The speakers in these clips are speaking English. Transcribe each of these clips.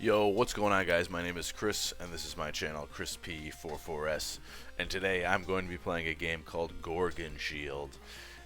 Yo, what's going on, guys? My name is Chris, and this is my channel, ChrisP44S. And today I'm going to be playing a game called Gorgon Shield.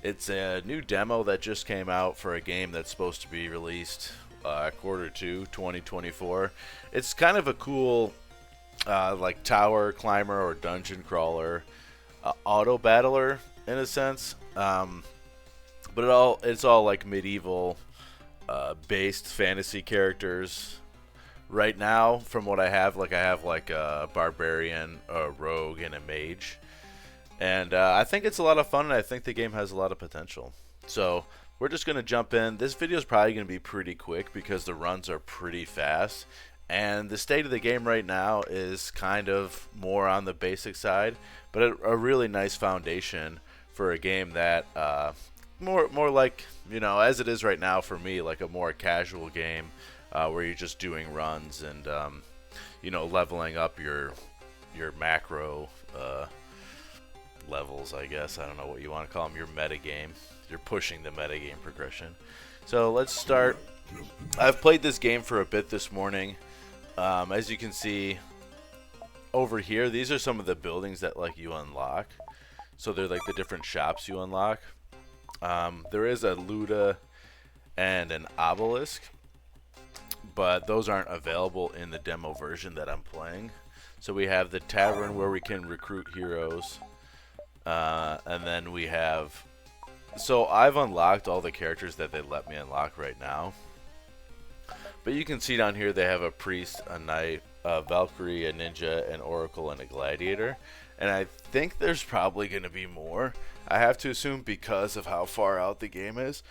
It's a new demo that just came out for a game that's supposed to be released Q2 2024. It's kind of a cool like tower climber or dungeon crawler, auto battler in a sense. But it's all like medieval based fantasy characters. Right now, from what I have like a barbarian, a rogue, and a mage. And I think it's a lot of fun, and I think the game has a lot of potential. So we're just going to jump in. This video is probably going to be pretty quick because the runs are pretty fast. And the state of the game right now is kind of more on the basic side, but a really nice foundation for a game that more like, you know, as it is right now for me, like a more casual game. Where you're just doing runs and you know, leveling up your macro levels, I guess. I don't know what you want to call them. Your meta game. You're pushing the meta game progression. So let's start. I've played this game for a bit this morning. As you can see over here, these are some of the buildings that like you unlock. So they're like the different shops you unlock. There is a Luda and an obelisk, but those aren't available in the demo version that I'm playing. So we have the tavern where we can recruit heroes, and then we have, so I've unlocked all the characters that they let me unlock right now, but you can see down here they have a priest, a knight, a valkyrie, a ninja, an oracle, and a gladiator, and I think there's probably going to be more. I have to assume because of how far out the game is,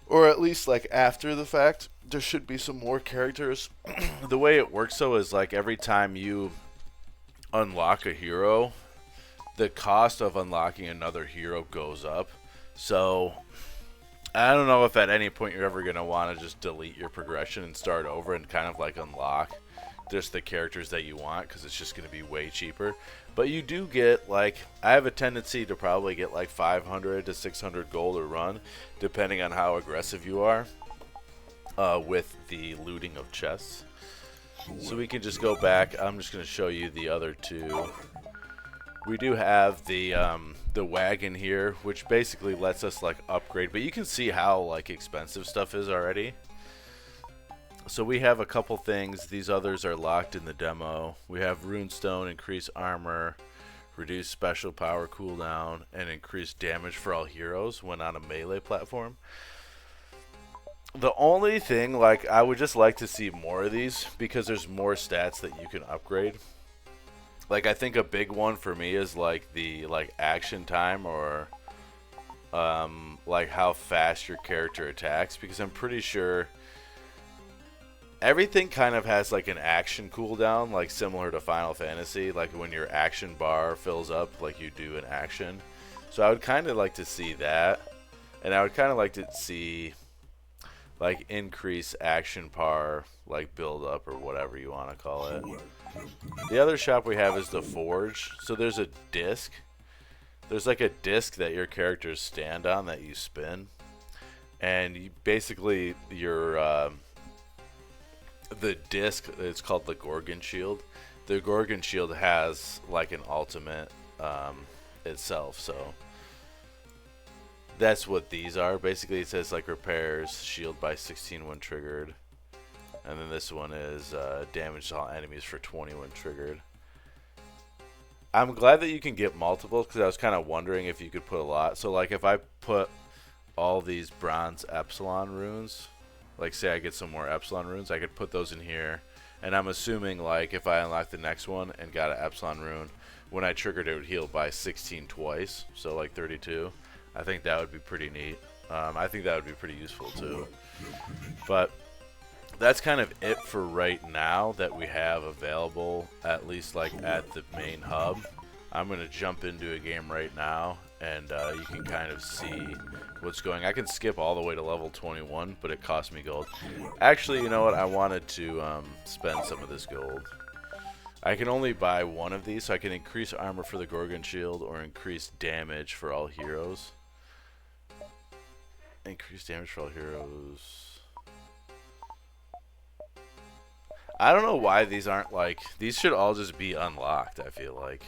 or at least like after the fact, there should be some more characters. The way it works though is like every time you unlock a hero, the cost of unlocking another hero goes up. So I don't know if at any point you're ever going to want to just delete your progression and start over and kind of like unlock just the characters that you want, because it's just going to be way cheaper. But you do get, like, I have a tendency to probably get like 500 to 600 gold a run, depending on how aggressive you are with the looting of chests. So we can just go back. I'm just going to show you the other two. We do have the wagon here, which basically lets us like upgrade, but you can see how like expensive stuff is already. So we have a couple things. These others are locked in the demo. We have runestone, increase armor, reduce special power cooldown, and increase damage for all heroes when on a melee platform. The only thing, like, I would just like to see more of these because there's more stats that you can upgrade. Like, I think a big one for me is like the action time, or like how fast your character attacks, because I'm pretty sure everything kind of has like an action cooldown, like similar to Final Fantasy, like when your action bar fills up like you do in action. So I would kind of like to see that, and I would kind of like to see like increase action bar, like build up, or whatever you want to call it. The other shop we have is the forge. So there's a disc. There's like a disc that your characters stand on that you spin, and you basically the disc, it's called the Gorgon Shield. The Gorgon Shield has like an ultimate itself, so that's what these are. Basically it says like repairs shield by 16 when triggered, and then this one is damage to all enemies for 20 when triggered. I'm glad that you can get multiples, because I was kind of wondering if you could put a lot. So like if I put all these bronze epsilon runes, like say I get some more epsilon runes, I could put those in here, and I'm assuming like if I unlock the next one and got an epsilon rune, when I triggered it would heal by 16 twice, so like 32. I think that would be pretty neat. I think that would be pretty useful too. But that's kind of it for right now that we have available, at least like at the main hub. I'm going to jump into a game right now, and you can kind of see what's going. I can skip all the way to level 21, but it cost me gold. Actually, you know what? I wanted to spend some of this gold. I can only buy one of these, so I can increase armor for the Gorgon Shield or increase damage for all heroes. Increase damage for all heroes. I don't know why these aren't like, these should all just be unlocked, I feel like.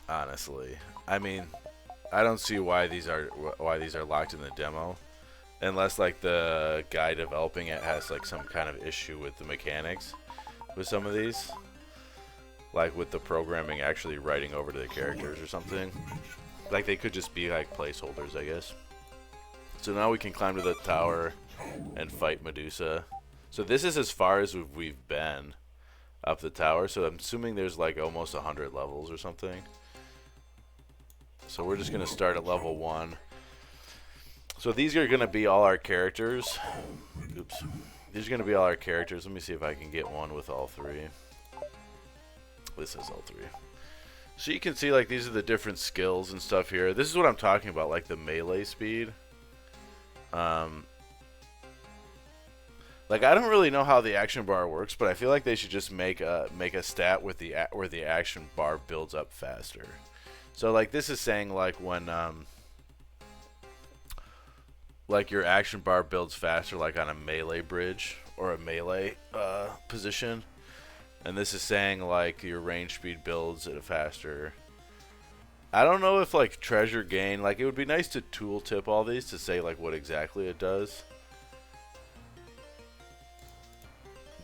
Honestly. I mean, I don't see why these are locked in the demo. Unless like the guy developing it has like some kind of issue with the mechanics with some of these. Like with the programming actually writing over to the characters or something. Like they could just be like placeholders, I guess. So now we can climb to the tower and fight Medusa. So this is as far as we've been up the tower. So I'm assuming there's like almost 100 levels or something. So we're just going to start at level 1. So these are going to be all our characters. Oops. These are going to be all our characters. Let me see if I can get one with all 3. This is all 3. So you can see like these are the different skills and stuff here. This is what I'm talking about, like the melee speed. Like I don't really know how the action bar works, but I feel like they should just make a stat with where the action bar builds up faster. So like this is saying like when like your action bar builds faster like on a melee bridge or a melee position. And this is saying like your range speed builds at a faster. I don't know if like treasure gain, like it would be nice to tooltip all these to say like what exactly it does.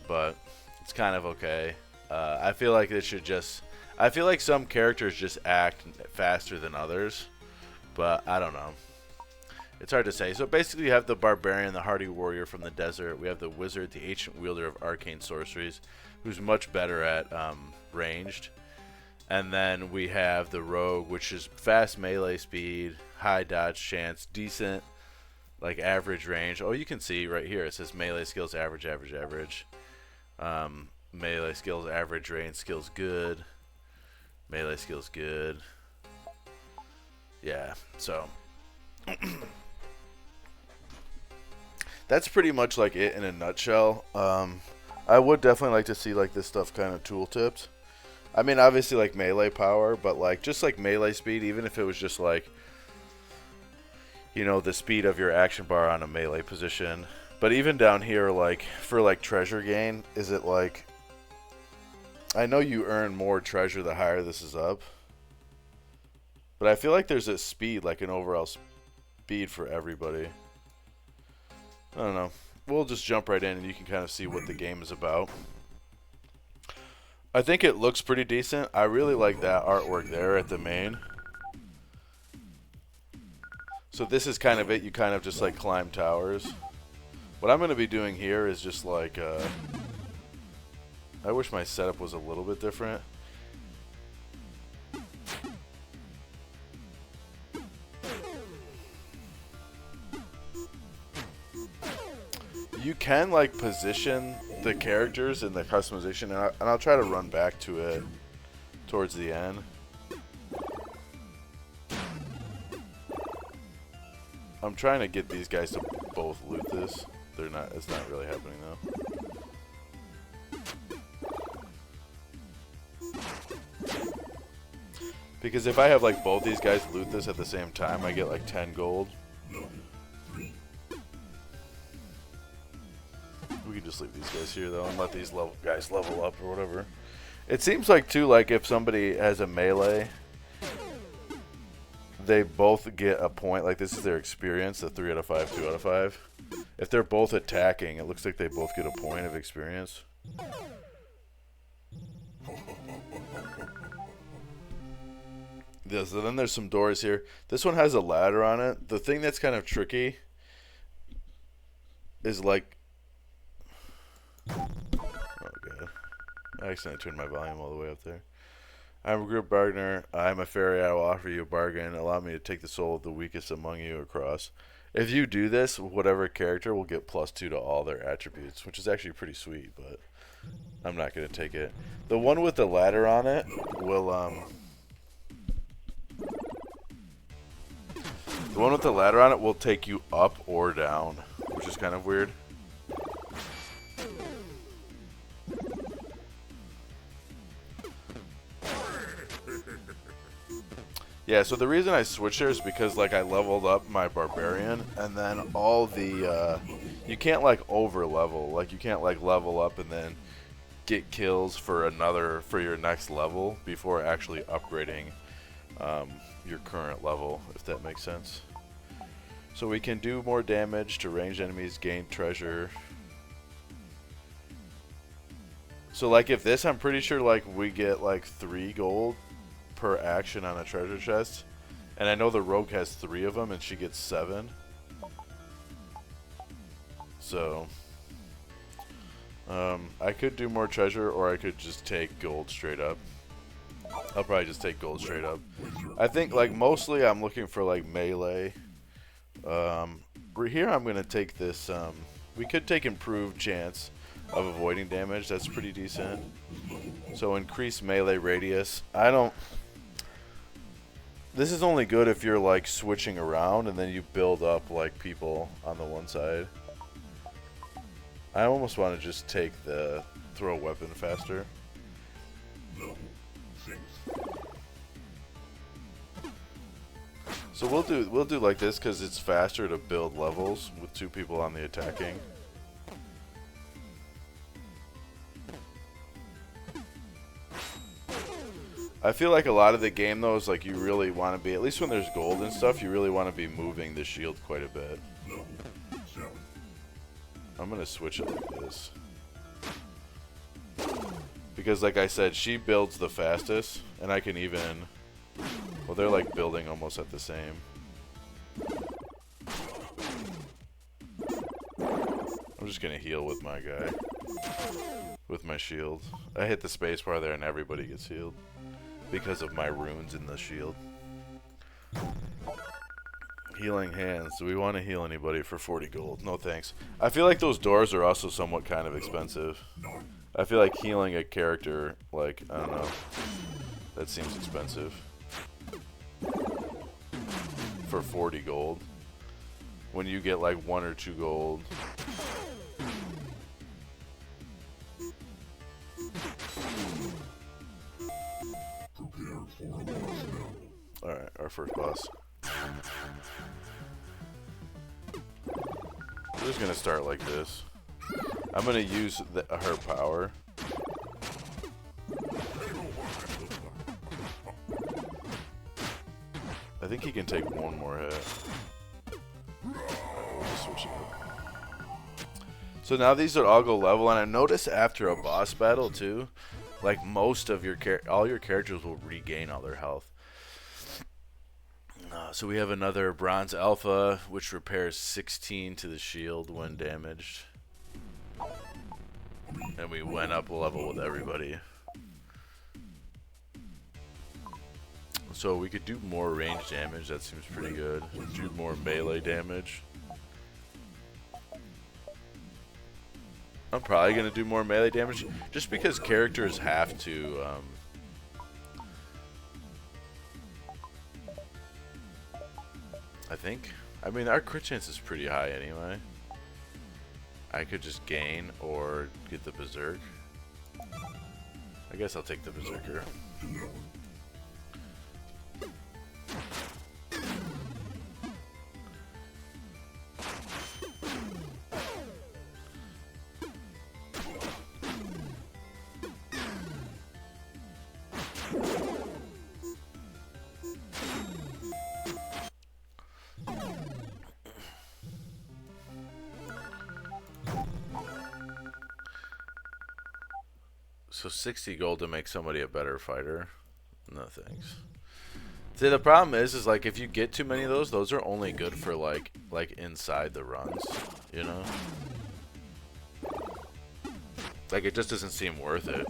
But it's kind of okay. I feel like it should just, I feel like some characters just act faster than others. But I don't know. It's hard to say. So basically you have the barbarian, the hardy warrior from the desert. We have the wizard, the ancient wielder of arcane sorceries, who's much better at ranged. And then we have the rogue, which is fast melee speed, high dodge chance, decent like average range. Oh, you can see right here it says melee skills average, average, average. Melee skills average, range skills good. Melee skills good. Yeah, so that's pretty much like it in a nutshell. I would definitely like to see like this stuff kind of tooltipped. I mean, obviously like melee power, but like just like melee speed, even if it was just like, you know, the speed of your action bar on a melee position. But even down here, like for like treasure gain, is it like, I know you earn more treasure the higher this is up, but I feel like there's a speed, like an overall speed for everybody. I don't know. We'll just jump right in and you can kind of see what the game is about. I think it looks pretty decent. I really like that artwork there at the main. So this is kind of it. You kind of just like climb towers. What I'm going to be doing here is just like, I wish my setup was a little bit different. You can like position the characters in the customization, and I'll try to run back to it towards the end. I'm trying to get these guys to both loot this. They're not. It's not really happening though. Because if I have like both these guys loot this at the same time, I get like 10 gold. We can just leave these guys here though and let these guys level up or whatever. It seems like too, like if somebody has a melee, they both get a point. Like this is their experience, the 3 out of 5, 2 out of 5. If they're both attacking, it looks like they both get a point of experience. So then there's some doors here. This one has a ladder on it. The thing that's kind of tricky is like, oh god, I accidentally turned my volume all the way up there. I'm a group bargainer. I'm a fairy. I will offer you a bargain. Allow me to take the soul of the weakest among you across. If you do this, whatever character will get +2 to all their attributes, which is actually pretty sweet, but I'm not going to take it. The one with the ladder on it will, the one with the ladder on it will take you up or down, which is kind of weird. Yeah, so the reason I switched there is because like I leveled up my barbarian, and then all the you can't like over level. Like you can't like level up and then get kills for your next level before actually upgrading your current level, if that makes sense. So we can do more damage to ranged enemies, gain treasure. So like if this, I'm pretty sure like we get like 3 gold per action on a treasure chest, and I know the rogue has 3 of them and she gets 7. So I could do more treasure, or I could just take gold straight up. I'll probably just take gold straight up. I think like mostly I'm looking for like melee. Here I'm gonna take this. We could take improved chance of avoiding damage. That's pretty decent. So increase melee radius. This is only good if you're like switching around and then you build up like people on the one side. I almost want to just take the throw weapon faster. So we'll do like this because it's faster to build levels with 2 people on the attacking. I feel like a lot of the game though is like you really want to be, at least when there's gold and stuff, you really want to be moving the shield quite a bit. I'm gonna switch it like this. Because like I said, she builds the fastest, and I can even, well, they're like building almost at the same. I'm just gonna heal with my guy, with my shield. I hit the spacebar there and everybody gets healed because of my runes in the shield. Healing hands. Do we want to heal anybody for 40 gold? No thanks. I feel like those doors are also somewhat kind of expensive. I feel like healing a character, like, I don't know, that seems expensive. For 40 gold. When you get like 1 or 2 gold. Alright, our first boss. We're just gonna start like this. I'm gonna use her power. I think he can take 1 more hit. We'll just switch it up. So now these are all go level, and I noticed after a boss battle too, like most of your all your characters will regain all their health. So we have another bronze alpha, which repairs 16 to the shield when damaged. And we went up a level with everybody. So we could do more range damage. That seems pretty good. Do more melee damage. I'm probably going to do more melee damage just because characters have to... I think. I mean, our crit chance is pretty high anyway. I could just gain or get the berserk. I guess I'll take the berserker. So 60 gold to make somebody a better fighter? No thanks. See, the problem is like if you get too many of those are only good for like inside the runs, you know? Like it just doesn't seem worth it.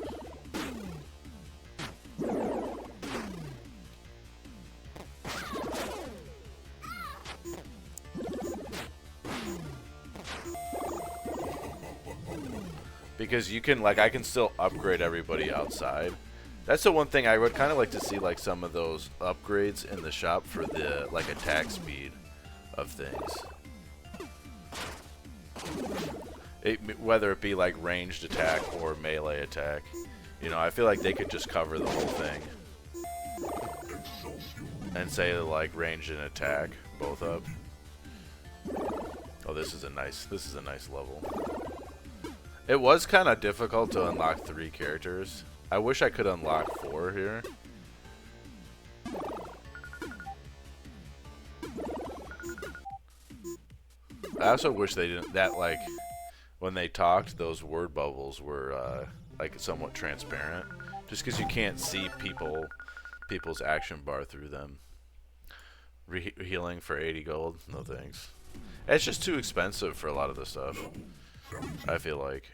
Because you can, like, I can still upgrade everybody outside. That's the one thing I would kind of like to see, like, some of those upgrades in the shop for the, like, attack speed of things. Whether it be, like, ranged attack or melee attack. You know, I feel like they could just cover the whole thing. and say like range and attack both up. Oh, this is a nice level. It was kind of difficult to unlock 3 characters. I wish I could unlock 4 here. I also wish they didn't, that like when they talked, those word bubbles were like somewhat transparent, just because you can't see people's action bar through them. Healing for 80 gold, no thanks. It's just too expensive for a lot of this stuff, I feel like.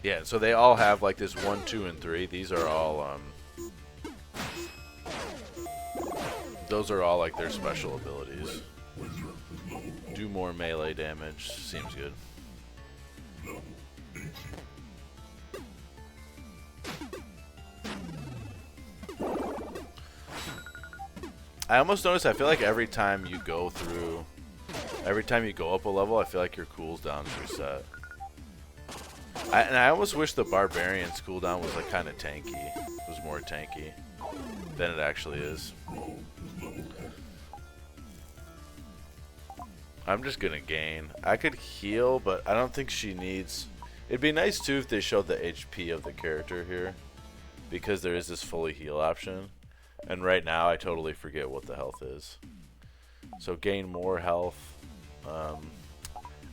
Yeah, so they all have like this 1, 2, and 3. These are all those are all like their special abilities. Do more melee damage, seems good. I almost notice, I feel like every time you go up a level, I feel like your cooldowns reset. And I almost wish the Barbarian's cooldown was like kind of tanky. It was more tanky than it actually is. I'm just gonna gain. I could heal, but I don't think she needs... It'd be nice too if they showed the HP of the character here, because there is this fully heal option. And right now I totally forget what the health is. So gain more health.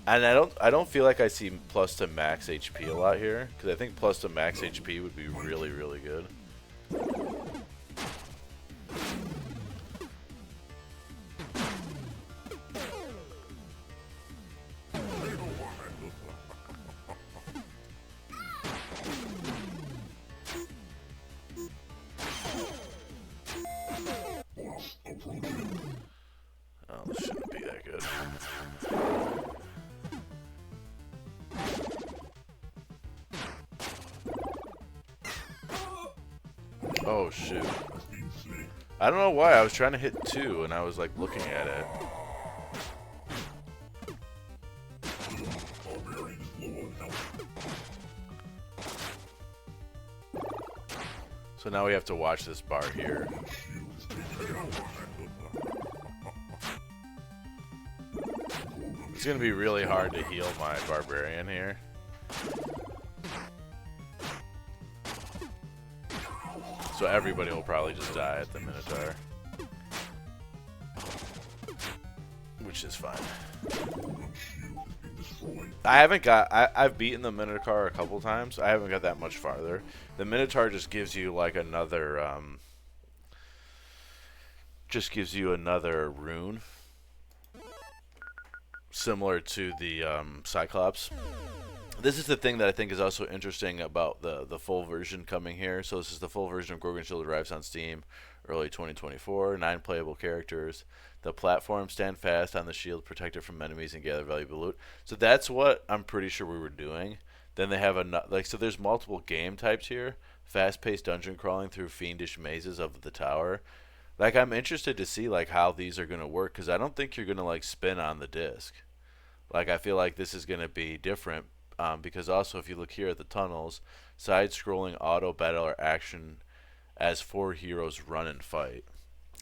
And I don't feel like I see plus to max HP a lot here, because I think plus to max HP would be really, really good. Oh, this shouldn't be that good. Oh shoot. I don't know why, I was trying to hit 2 and I was like looking at it. So now we have to watch this bar here. It's gonna be really hard to heal my Barbarian here. So everybody will probably just die at the Minotaur, which is fine. I've beaten the Minotaur a couple times. I haven't got that much farther. The Minotaur just gives you like another, rune, similar to the Cyclops. This is the thing that I think is also interesting about the full version coming here. So this is the full version of Gorgon Shield, arrives on Steam early 2024. 9 playable characters. The platform, stand fast on the shield, protect it from enemies, and gather valuable loot. So that's what I'm pretty sure we were doing. Then they have so there's multiple game types here. Fast-paced dungeon crawling through fiendish mazes of the tower. Like, I'm interested to see like how these are gonna work, because I don't think you're gonna like spin on the disc. Like, I feel like this is gonna be different. Because also, if you look here at the tunnels, side-scrolling auto battle or action as 4 heroes run and fight.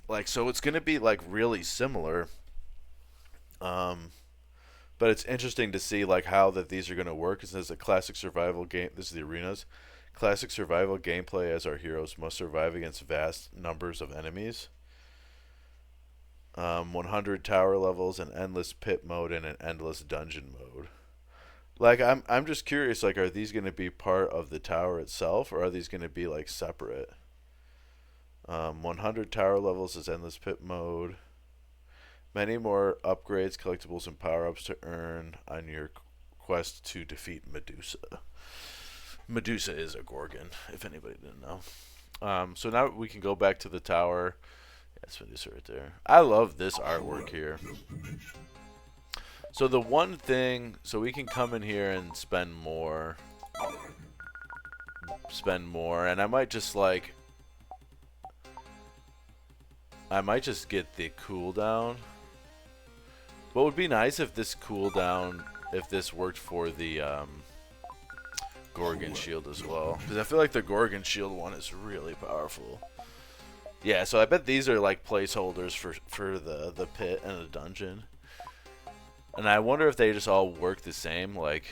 Like, so it's gonna be like really similar. But it's interesting to see like how that these are gonna work. Because there's a classic survival game. This is the arenas. Classic survival gameplay as our heroes must survive against vast numbers of enemies. 100 tower levels, an endless pit mode, and an endless dungeon mode. Like, I'm just curious, like, are these going to be part of the tower itself, or are these going to be, like, separate? 100 tower levels is endless pit mode. Many more upgrades, collectibles, and power-ups to earn on your quest to defeat Medusa. Medusa is a Gorgon, if anybody didn't know. So now we can go back to the tower. Yeah, it's Medusa right there. I love this artwork here. So the one thing, so we can come in here and spend more, and I might just get the cooldown. What would be nice if this cooldown, if this worked for the Gorgon Shield as well, because I feel like the Gorgon Shield one is really powerful. Yeah, so I bet these are like placeholders for the pit and the dungeon. And I wonder if they just all work the same, like,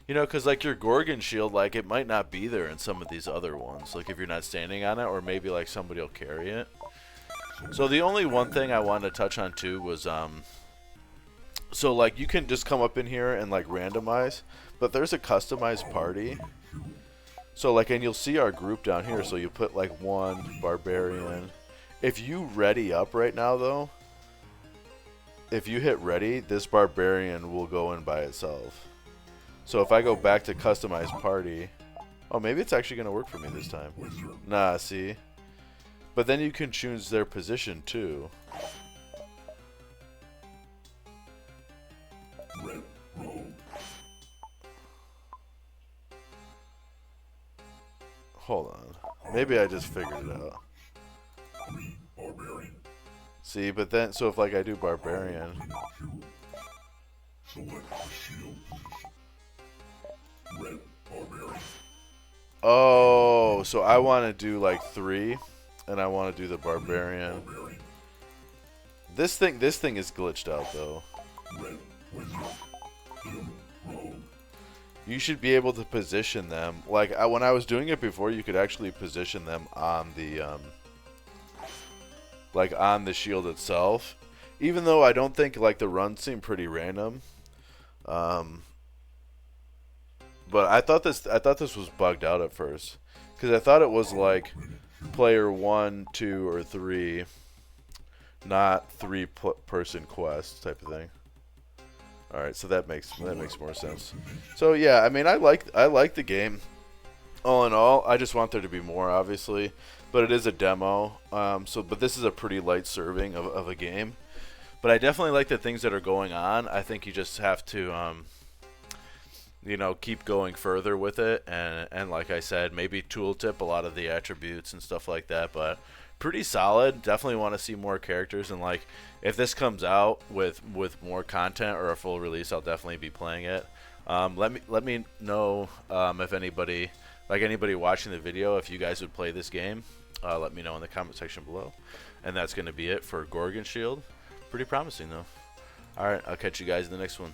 you know, because like your Gorgon Shield, like it might not be there in some of these other ones, like if you're not standing on it, or maybe like somebody will carry it. So the only one thing I wanted to touch on too was so like you can just come up in here and like randomize, but there's a customized party. So like, and you'll see our group down here, so you put like one barbarian. If you ready up right now though, if you hit ready, this barbarian will go in by itself. So if I go back to customized party, oh, maybe it's actually gonna work for me this time. Nah, see? But then you can choose their position too. Hold on. Maybe I just figured it out. See, but then, so if like I do barbarian. Oh, so I want to do like 3, and I want to do the barbarian. This thing is glitched out though. You should be able to position them. Like when I was doing it before, you could actually position them on the like on the shield itself. Even though I don't think like the runs seem pretty random. But I thought this was bugged out at first, because I thought it was like player 1, 2, or 3, not 3-person quest type of thing. All right, so that makes more sense. So yeah, I mean, I like the game. All in all, I just want there to be more, obviously, but it is a demo. But this is a pretty light serving of a game. But I definitely like the things that are going on. I think you just have to, you know, keep going further with it, and like I said, maybe tooltip a lot of the attributes and stuff like that. But pretty solid. Definitely want to see more characters, and like if this comes out with more content or a full release, I'll definitely be playing it. Let me know if anybody watching the video, if you guys would play this game. Let me know in the comment section below. And that's going to be it for Gorgon Shield. Pretty promising though. All right, I'll catch you guys in the next one.